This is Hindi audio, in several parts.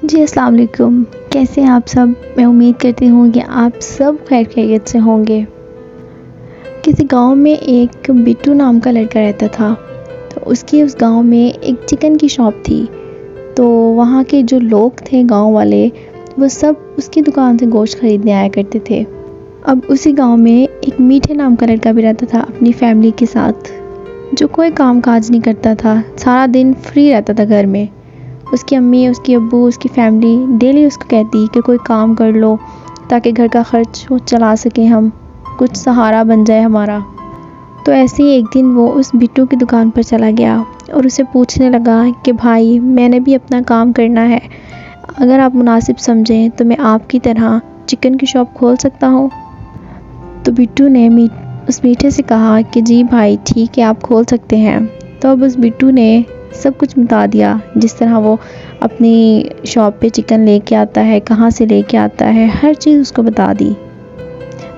जी, अस्सलाम वालेकुम। कैसे हैं आप सब? मैं उम्मीद करती हूँ कि आप सब खैर खैरियत से होंगे। किसी गांव में एक बिट्टू नाम का लड़का रहता था। तो उसकी उस गांव में एक चिकन की शॉप थी। तो वहाँ के जो लोग थे गांव वाले, वो सब उसकी दुकान से गोश्त खरीदने आया करते थे। अब उसी गांव में एक मीठे नाम का लड़का भी रहता था अपनी फैमिली के साथ, जो कोई काम काज नहीं करता था, सारा दिन फ्री रहता था घर में। उसकी अम्मी, उसकी अब्बू, उसकी फैमिली डेली उसको कहती कि कोई काम कर लो ताकि घर का खर्च चला सकें, हम कुछ सहारा बन जाए हमारा। तो ऐसे ही एक दिन वो उस बिट्टू की दुकान पर चला गया और उसे पूछने लगा कि भाई, मैंने भी अपना काम करना है, अगर आप मुनासिब समझें तो मैं आपकी तरह चिकन की शॉप खोल सकता हूँ। तो बिट्टू ने उस मीठे से कहा कि जी भाई, ठीक है, आप खोल सकते हैं। तो अब उस बिट्टू ने सब कुछ बता दिया, जिस तरह वो अपनी शॉप पे चिकन लेके आता है, कहाँ से लेके आता है, हर चीज़ उसको बता दी।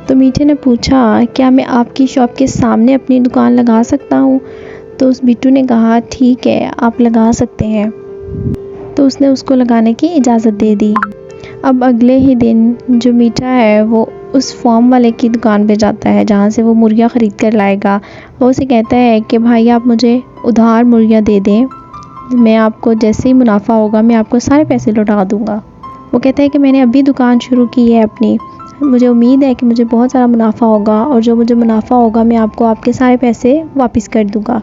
तो मीठे ने पूछा, क्या मैं आपकी शॉप के सामने अपनी दुकान लगा सकता हूँ? तो उस बिट्टू ने कहा, ठीक है, आप लगा सकते हैं। तो उसने उसको लगाने की इजाज़त दे दी। अब अगले ही दिन जो मीठा है वो उस फॉर्म वाले की दुकान पे जाता है जहाँ से वो मुर्गियाँ ख़रीद कर लाएगा। वो उसे कहता है कि भाई, आप मुझे उधार मुर्गियाँ दे दें, मैं आपको जैसे ही मुनाफा होगा मैं आपको सारे पैसे लौटा दूँगा। वो कहता है कि मैंने अभी दुकान शुरू की है अपनी, मुझे उम्मीद है कि मुझे बहुत सारा मुनाफा होगा और जो मुझे मुनाफा होगा मैं आपको आपके सारे पैसे वापस कर दूँगा।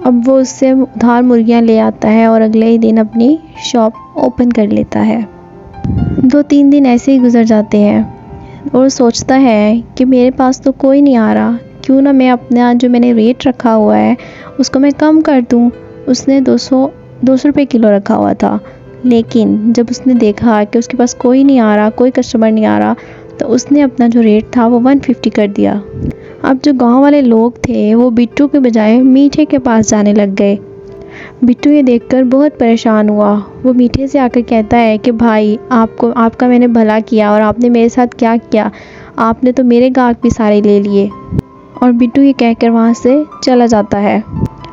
अब वो उससे उधार मुर्गियाँ ले आता है और अगले ही दिन अपनी शॉप ओपन कर लेता है। 2-3 दिन ऐसे ही गुजर जाते हैं और सोचता है कि मेरे पास तो कोई नहीं आ रहा, क्यों ना मैं अपना जो मैंने रेट रखा हुआ है उसको मैं कम कर दूं। उसने 200 रुपये किलो रखा हुआ था, लेकिन जब उसने देखा कि उसके पास कोई नहीं आ रहा, कोई कस्टमर नहीं आ रहा, तो उसने अपना जो रेट था वो 150 कर दिया। अब जो गांव वाले लोग थे वो बिट्टू के बजाय मीठे के पास जाने लग गए। बिट्टू ये देखकर बहुत परेशान हुआ। वो मीठे से आकर कहता है कि भाई, आपका मैंने भला किया और आपने मेरे साथ क्या किया, आपने तो मेरे गाहक भी सारे ले लिए। और बिट्टू ये कहकर वहाँ से चला जाता है।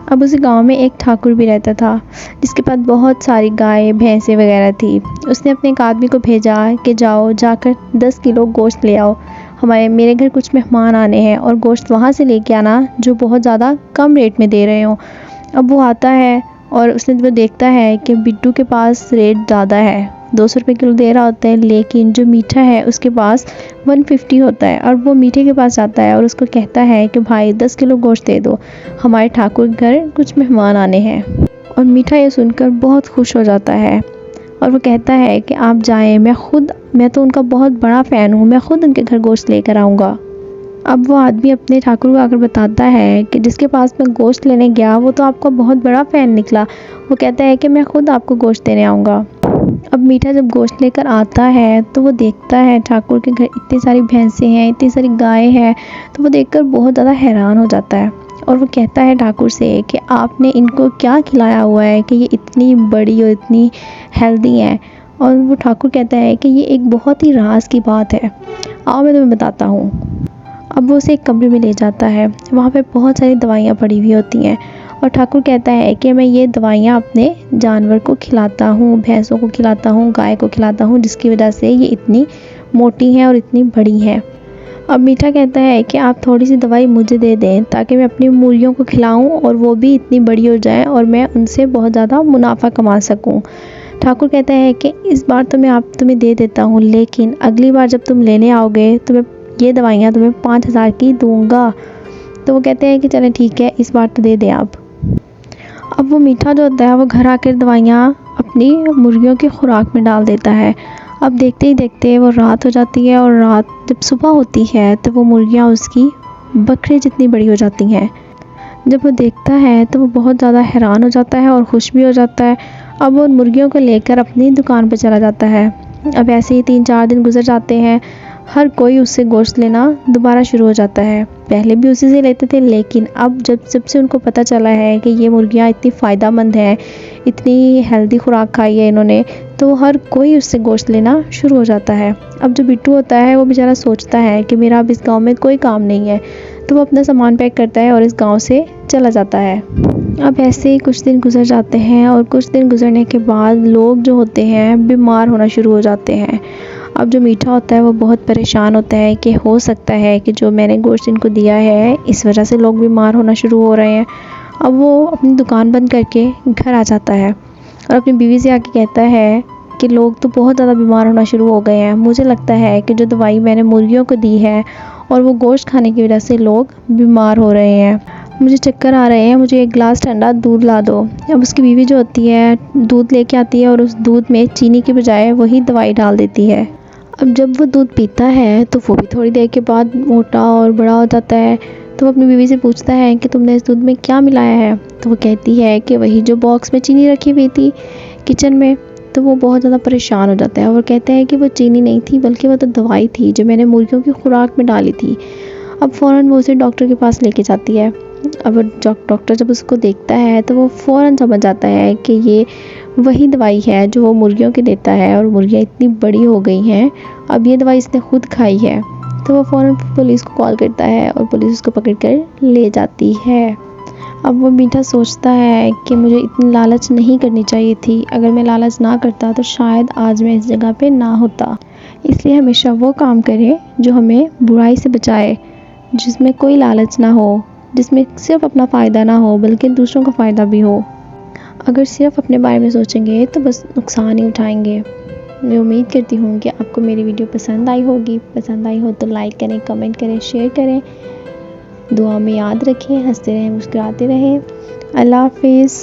अब उसी गांव में एक ठाकुर भी रहता था जिसके पास बहुत सारी गाय भैंसें वगैरह थी। उसने अपने एक आदमी को भेजा कि जाकर 10 किलो गोश्त ले आओ, मेरे घर कुछ मेहमान आने हैं, और गोश्त वहाँ से लेके आना जो बहुत ज़्यादा कम रेट में दे रहे हो। अब वो आता है और उसने वो देखता है कि बिट्टू के पास रेट ज़्यादा है, 200 रुपये किलो दे रहा होता है, लेकिन जो मीठा है उसके पास 150 होता है। और वो मीठे के पास जाता है और उसको कहता है कि भाई, 10 किलो गोश्त दे दो, हमारे ठाकुर के घर कुछ मेहमान आने हैं। और मीठा ये सुनकर बहुत खुश हो जाता है और वो कहता है कि आप जाएं, मैं तो उनका बहुत बड़ा फ़ैन हूँ, मैं खुद उनके घर गोश्त लेकर आऊँगा। अब वो आदमी अपने ठाकुर को आकर बताता है कि जिसके पास मैं गोश्त लेने गया वो तो आपका बहुत बड़ा फ़ैन निकला। वो कहता है कि मैं खुद आपको गोश्त देने आऊँगा। अब मीठा जब गोश्त लेकर आता है तो वो देखता है ठाकुर के घर इतनी सारी भैंसें हैं, इतनी सारी गायें हैं, तो वो देखकर बहुत ज़्यादा हैरान हो जाता है। और वो कहता है ठाकुर से कि आपने इनको क्या खिलाया हुआ है कि ये इतनी बड़ी और इतनी हेल्दी हैं। और वो ठाकुर कहता है कि ये एक बहुत ही राज की बात है, आओ मैं तुम्हें बताता हूँ। अब वो उसे एक कमरे में ले जाता है, वहाँ पे बहुत सारी दवाइयाँ पड़ी हुई होती हैं और ठाकुर कहता है कि मैं ये दवाइयाँ अपने जानवर को खिलाता हूँ, भैंसों को खिलाता हूँ, गाय को खिलाता हूँ, जिसकी वजह से ये इतनी मोटी हैं और इतनी बड़ी हैं। अब मीठा कहता है कि आप थोड़ी सी दवाई मुझे दे दें ताकि मैं अपनी मुर्गियों को खिलाऊँ और वो भी इतनी बड़ी हो जाएँ और मैं उनसे बहुत ज़्यादा मुनाफा कमा सकूँ। ठाकुर कहता है कि इस बार तो मैं तुम्हें दे देता हूँ, लेकिन अगली बार जब तुम लेने आओगे तो मैं ये दवाइयाँ तुम्हें 5000 की दूंगा। तो वो कहते हैं कि चलें ठीक है, इस बार तो दे दें आप। अब वो मीठा जो होता है वो घर आकर दवाइयाँ अपनी मुर्गियों की खुराक में डाल देता है। अब देखते ही देखते वो रात हो जाती है और रात जब सुबह होती है तो वो मुर्गियाँ उसकी बकरे जितनी बड़ी हो जाती हैं। जब वो देखता है तो वो बहुत ज़्यादा हैरान हो जाता है और खुश भी हो जाता है। अब वो उन मुर्गियों को लेकर अपनी दुकान पर चला जाता है। अब ऐसे ही 3-4 दिन गुजर जाते हैं, हर कोई उससे गोश्त लेना दोबारा शुरू हो जाता है। पहले भी उसी से लेते थे, लेकिन अब जब से उनको पता चला है कि ये मुर्गियाँ इतनी फ़ायदेमंद हैं, इतनी हेल्दी खुराक खाई है इन्होंने, तो हर कोई उससे गोश्त लेना शुरू हो जाता है। अब जो बिट्टू होता है वो बेचारा सोचता है कि मेरा अब इस गाँव में कोई काम नहीं है, तो वो अपना सामान पैक करता है और इस गाँव से चला जाता है। अब ऐसे ही कुछ दिन गुजर जाते हैं और कुछ दिन गुजरने के बाद लोग जो होते हैं बीमार होना शुरू हो जाते हैं। अब जो मीठा होता है वो बहुत परेशान होता है कि हो सकता है कि जो मैंने गोश्त इनको दिया है इस वजह से लोग बीमार होना शुरू हो रहे हैं। अब वो अपनी दुकान बंद करके घर आ जाता है और अपनी बीवी से आके कहता है कि लोग तो बहुत ज़्यादा बीमार होना शुरू हो गए हैं, मुझे लगता है कि जो दवाई मैंने मुर्गियों को दी है और वो गोश्त खाने की वजह से लोग बीमार हो रहे हैं, मुझे चक्कर आ रहे हैं, मुझे एक गिलास ठंडा दूध ला दो। अब उसकी बीवी जो होती है दूध लेके आती है और उस दूध में चीनी के बजाय वही दवाई डाल देती है। अब जब वो दूध पीता है तो वो भी थोड़ी देर के बाद मोटा और बड़ा हो जाता है। तो वो अपनी बीवी से पूछता है कि तुमने इस दूध में क्या मिलाया है? तो वो कहती है कि वही जो बॉक्स में चीनी रखी हुई थी किचन में। तो वो बहुत ज़्यादा परेशान हो जाता है और कहते हैं कि वो चीनी नहीं थी बल्कि वो तो दवाई थी जो मैंने मुर्गियों की खुराक में डाली थी। अब फ़ौरन वो उसे डॉक्टर के पास लेके जाती है। अब डॉक्टर जब उसको देखता है तो वो फ़ौरन समझ जाता है कि ये वही दवाई है जो वो मुर्गियों के देता है और मुर्गियाँ इतनी बड़ी हो गई हैं, अब ये दवाई इसने खुद खाई है। तो वो फ़ौरन पुलिस को कॉल करता है और पुलिस उसको पकड़ कर ले जाती है। अब वो मीठा सोचता है कि मुझे इतनी लालच नहीं करनी चाहिए थी, अगर मैं लालच ना करता तो शायद आज मैं इस जगह पे ना होता। इसलिए हमेशा वो काम करें जो हमें बुराई से बचाए, जिसमें कोई लालच ना हो, जिसमें सिर्फ अपना फ़ायदा ना हो बल्कि दूसरों का फ़ायदा भी हो। अगर सिर्फ अपने बारे में सोचेंगे तो बस नुकसान ही उठाएंगे। मैं उम्मीद करती हूँ कि आपको मेरी वीडियो पसंद आई होगी। पसंद आई हो तो लाइक करें, कमेंट करें, शेयर करें। दुआ में याद रखें, हंसते रहें, मुस्कुराते रहें। अल्लाह हाफिज़।